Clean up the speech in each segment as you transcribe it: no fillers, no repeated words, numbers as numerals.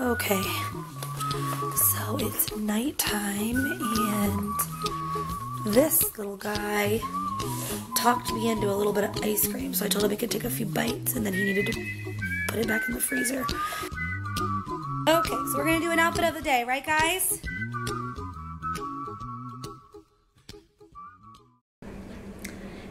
Okay, so it's nighttime and this little guy talked me into a little bit of ice cream, so I told him he could take a few bites and then he needed to put it back in the freezer. Okay, so we're gonna do an outfit of the day, right guys?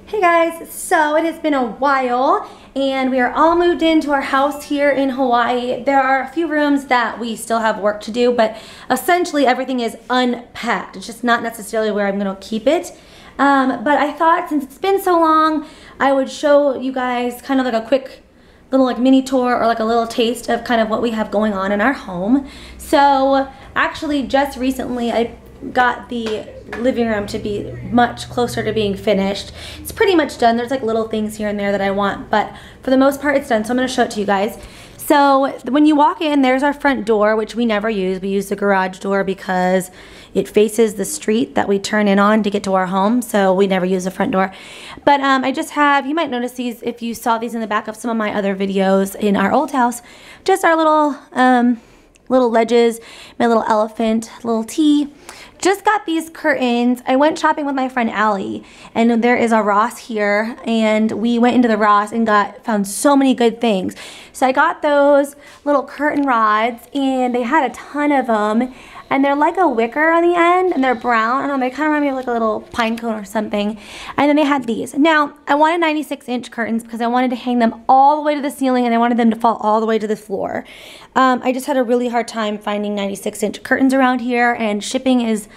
Hey guys, so it has been a while and we are all moved into our house here in Hawaii. There are a few rooms that we still have work to do, but essentially everything is unpacked. It's just not necessarily where I'm gonna keep it. But I thought since it's been so long, I would show you guys kind of like a quick little like mini tour or like a little taste of kind of what we have going on in our home. So actually just recently I got the living room to be much closer to being finished. It's pretty much done. There's like little things here and there that I want, but for the most part it's done. So I'm going to show it to you guys. So when you walk in, there's our front door, which we never use. We use the garage door because it faces the street that we turn in on to get to our home. So we never use the front door. But I just have, you might notice these if you saw these in the back of some of my other videos in our old house, just our little little ledges, my little elephant, little T. Just got these curtains. I went shopping with my friend Allie, and there is a Ross here, and we went into the Ross and found so many good things. So I got those little curtain rods, and they had a ton of them, and they're like a wicker on the end, and they're brown. I don't know, they kind of remind me of like a little pine cone or something. And then they had these. Now, I wanted 96-inch curtains because I wanted to hang them all the way to the ceiling, and I wanted them to fall all the way to the floor. I just had a really hard time finding 96-inch curtains around here, and shipping is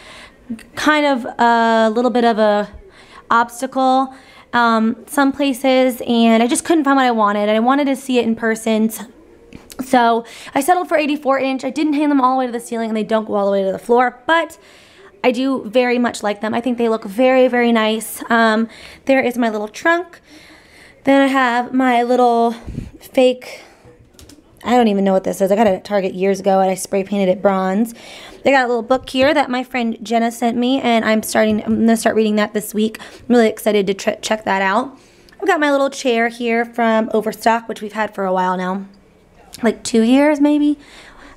kind of a little bit of a obstacle some places, and I just couldn't find what I wanted. I wanted to see it in person. So I settled for 84-inch. I didn't hang them all the way to the ceiling and they don't go all the way to the floor, but I do very much like them. I think they look very, very nice. There is my little trunk. Then I have my little fake, I don't even know what this is. I got it at Target years ago and I spray painted it bronze. They got a little book here that my friend Jenna sent me, and I'm gonna start reading that this week. I'm really excited to check that out. I've got my little chair here from Overstock, which we've had for a while now. Like 2 years maybe.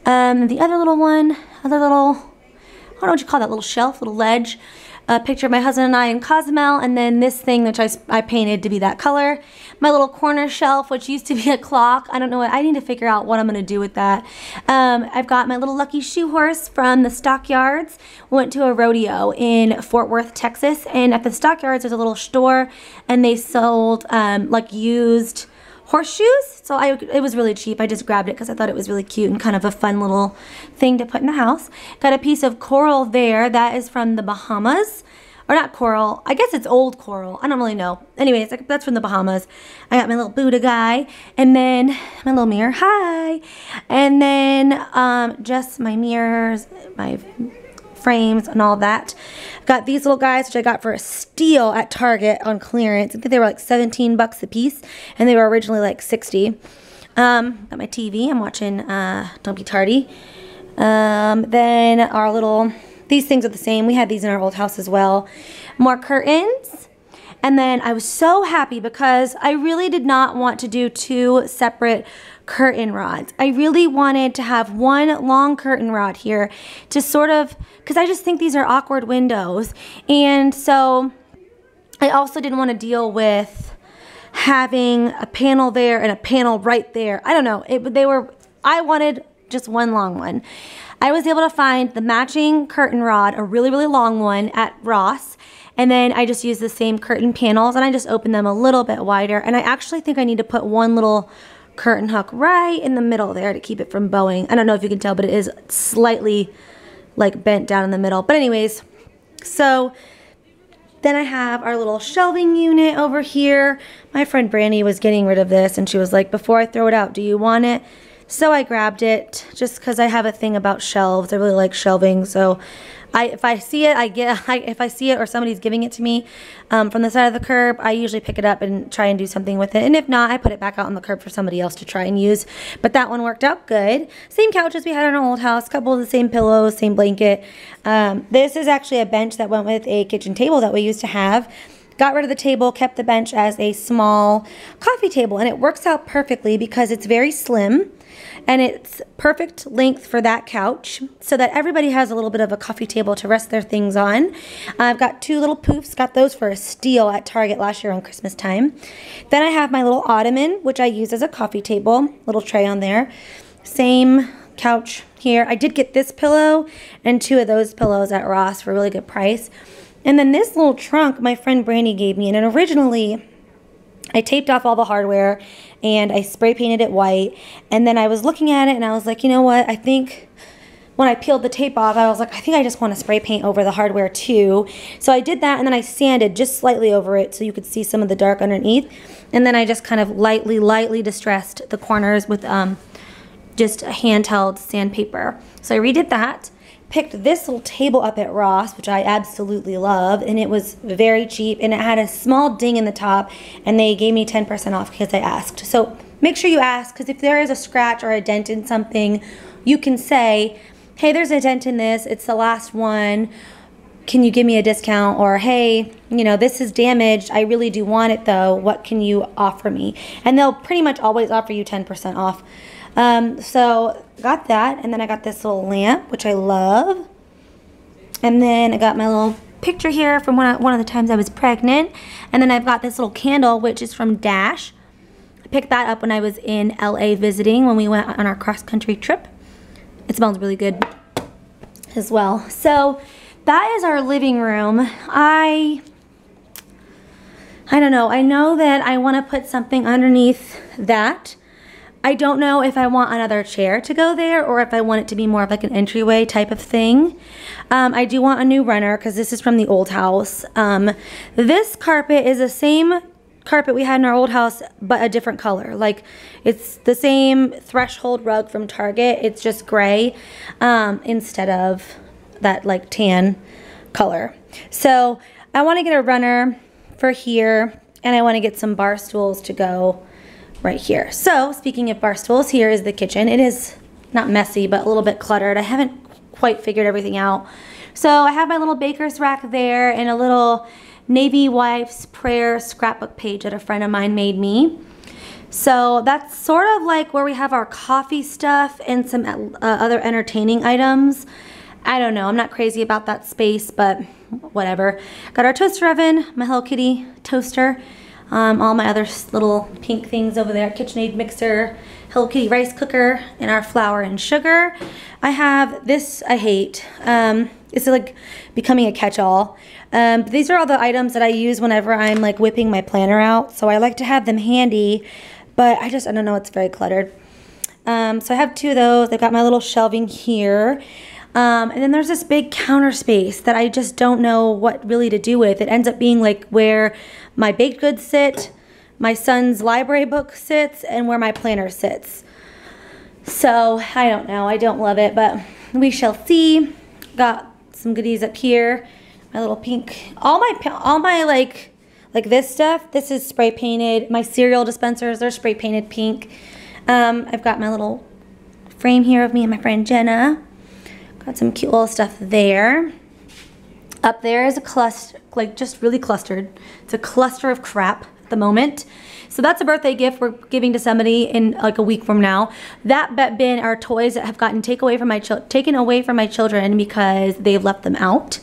The other little one, I don't know what you call that, little shelf, little ledge. A picture of my husband and I in Cozumel, and then this thing which I painted to be that color. My little corner shelf, which used to be a clock. I don't know what, I need to figure out what I'm gonna do with that. I've got my little lucky shoe horse from the Stockyards. Went to a rodeo in Fort Worth, Texas, and at the Stockyards there's a little store, and they sold like used horseshoes. So it was really cheap. I just grabbed it because I thought it was really cute and kind of a fun little thing to put in the house. Got a piece of coral there. That is from the Bahamas. Or not coral. I guess it's old coral. I don't really know. Anyways, that's from the Bahamas. I got my little Buddha guy. And then my little mirror. Hi. And then just my mirrors, my frames and all that. Got these little guys, which I got for a steal at Target on clearance. I think they were like 17 bucks a piece, and they were originally like 60. Got my TV. I'm watching Don't Be Tardy. Then our little, these things are the same. We had these in our old house as well. More curtains. And then I was so happy because I really did not want to do 2 separate curtain rods. I really wanted to have one long curtain rod here to sort of, because I just think these are awkward windows. And so I also didn't want to deal with having a panel there and a panel right there. I don't know. I wanted just one long one. I was able to find the matching curtain rod, a really, really long one at Ross. And then I just used the same curtain panels and I just opened them a little bit wider. And I actually think I need to put one little curtain hook right in the middle there to keep it from bowing. I don't know if you can tell, but it is slightly like bent down in the middle. But anyways, so then I have our little shelving unit over here. My friend Brandy was getting rid of this and she was like, before I throw it out, do you want it? So I grabbed it just because I have a thing about shelves. I really like shelving. So if I see it, if I see it or somebody's giving it to me from the side of the curb, I usually pick it up and try and do something with it. And if not, I put it back out on the curb for somebody else to try and use. But that one worked out good. Same couches we had in our old house, couple of the same pillows, same blanket. This is actually a bench that went with a kitchen table that we used to have. got rid of the table, kept the bench as a small coffee table, and it works out perfectly because it's very slim and it's perfect length for that couch so that everybody has a little bit of a coffee table to rest their things on. I've got 2 little poofs, got those for a steal at Target last year on Christmas time. Then I have my little ottoman, which I use as a coffee table, little tray on there. Same couch here. I did get this pillow and 2 of those pillows at Ross for a really good price. And then this little trunk my friend Brandy gave me, and originally I taped off all the hardware and I spray painted it white, and then I was looking at it and I was like, you know what, I think when I peeled the tape off, I was like, I think I just want to spray paint over the hardware too. So I did that, and then I sanded just slightly over it so you could see some of the dark underneath, and then I just kind of lightly distressed the corners with just a handheld sandpaper. So I redid that. Picked this little table up at Ross, which I absolutely love, and it was very cheap, and it had a small ding in the top, and they gave me 10% off because I asked. So make sure you ask, because if there is a scratch or a dent in something, you can say, hey, there's a dent in this, it's the last one, can you give me a discount? Or hey, you know, this is damaged, I really do want it though, what can you offer me? And they'll pretty much always offer you 10% off. So got that, and then I got this little lamp, which I love, and then I got my little picture here from one of the times I was pregnant, and then I've got this little candle, which is from Dash. I picked that up when I was in LA visiting when we went on our cross-country trip. It smells really good as well. So that is our living room. I don't know. I know that I want to put something underneath that. I don't know if I want another chair to go there or if I want it to be more of like an entryway type of thing. I do want a new runner because this is from the old house. This carpet is the same carpet we had in our old house, but a different color. Like, it's the same threshold rug from Target. It's just gray instead of that like tan color. So I want to get a runner for here, and I want to get some bar stools to go right here. So speaking of bar stools, here is the kitchen. It is not messy, but a little bit cluttered. I haven't quite figured everything out. So I have my little baker's rack there and a little Navy Wife's Prayer scrapbook page that a friend of mine made me. So that's sort of like where we have our coffee stuff and some other entertaining items. I don't know, I'm not crazy about that space, but whatever. Got our toaster oven, my Hello Kitty toaster, all my other little pink things over there, KitchenAid mixer, Hello Kitty rice cooker, and our flour and sugar. I have this, I hate. It's like becoming a catch-all. These are all the items that I use whenever I'm like whipping my planner out. So I like to have them handy, but I don't know, it's very cluttered. So I have 2 of those. I've got my little shelving here. And then there's this big counter space that I just don't know what really to do with. It ends up being like where my baked goods sit, my son's library book sits, and where my planner sits. So I don't know, I don't love it, but we shall see. Got some goodies up here, my little pink, all my like this stuff, this is spray painted. My cereal dispensers, they're spray painted pink. I've got my little frame here of me and my friend Jenna. Got some cute little stuff there. Up there is a cluster, like just really clustered. It's a cluster of crap at the moment. So that's a birthday gift we're giving to somebody in like a week from now. That bin are toys that have gotten taken away from my children because they've left them out.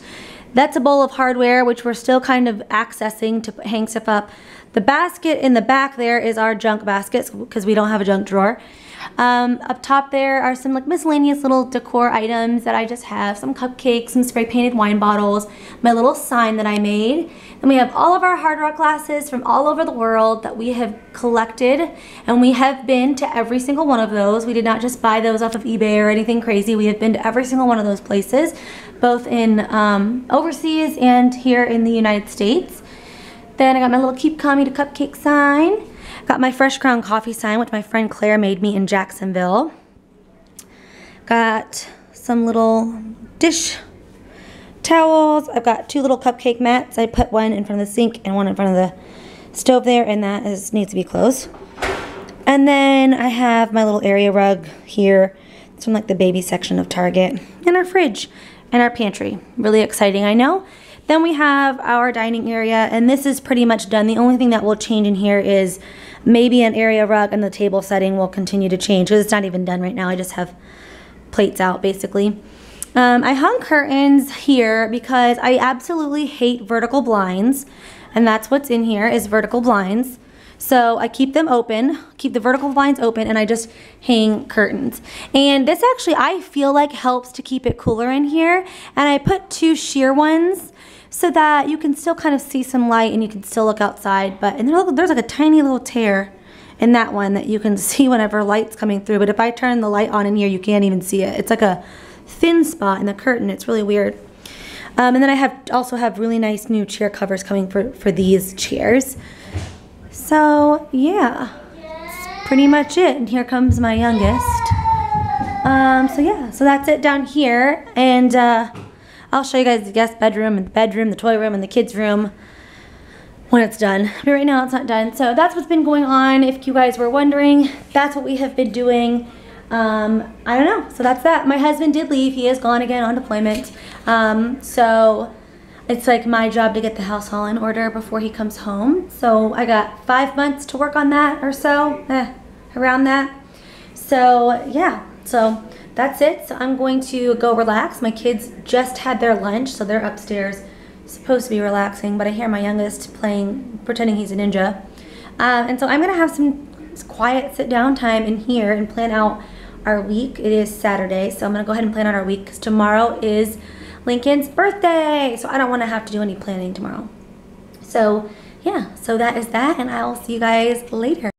That's a bowl of hardware, which we're still kind of accessing to hang stuff up. The basket in the back there is our junk baskets because we don't have a junk drawer. Up top there are some like miscellaneous little decor items that I just have. Some cupcakes, some spray painted wine bottles, my little sign that I made. Then we have all of our Hard Rock glasses from all over the world that we have collected, and we have been to every single one of those. We did not just buy those off of eBay or anything crazy. We have been to every single one of those places, both in overseas and here in the United States. Then I got my little Keep Calm, Eat a Cupcake sign. Got my Fresh Ground Coffee sign, which my friend Claire made me in Jacksonville. Got some little dish towels. I've got 2 little cupcake mats. I put one in front of the sink and one in front of the stove there, and that needs to be closed. And then I have my little area rug here. It's from like the baby section of Target. And our fridge and our pantry. Really exciting, I know. Then we have our dining area, and this is pretty much done. The only thing that will change in here is maybe an area rug, and the table setting will continue to change because it's not even done right now. I just have plates out basically. I hung curtains here because I absolutely hate vertical blinds, and that's what's in here is vertical blinds. So I keep them open, keep the vertical blinds open, and I just hang curtains. And this actually, I feel like helps to keep it cooler in here. And I put 2 sheer ones so that you can still kind of see some light and you can still look outside. But and there's like a tiny little tear in that one that you can see whenever light's coming through. But if I turn the light on in here, you can't even see it. It's like a thin spot in the curtain. It's really weird. And then I also have really nice new chair covers coming for these chairs. So yeah, that's pretty much it. And here comes my youngest. So yeah, so that's it down here. And I'll show you guys the guest bedroom and the bedroom, the toy room, and the kids' room when it's done. But right now it's not done. So that's what's been going on. If you guys were wondering, that's what we have been doing. I don't know. So that's that. My husband did leave. He is gone again on deployment. So it's like my job to get the house all in order before he comes home. So I got 5 months to work on that or so, around that. So yeah, so that's it. So I'm going to go relax. My kids just had their lunch, so they're upstairs, supposed to be relaxing, but I hear my youngest playing, pretending he's a ninja. And so I'm gonna have some quiet sit down time in here and plan out our week. It is Saturday, so I'm gonna go ahead and plan out our week because tomorrow is Lincoln's birthday, so I don't want to have to do any planning tomorrow. So yeah, so that is that, and I'll see you guys later.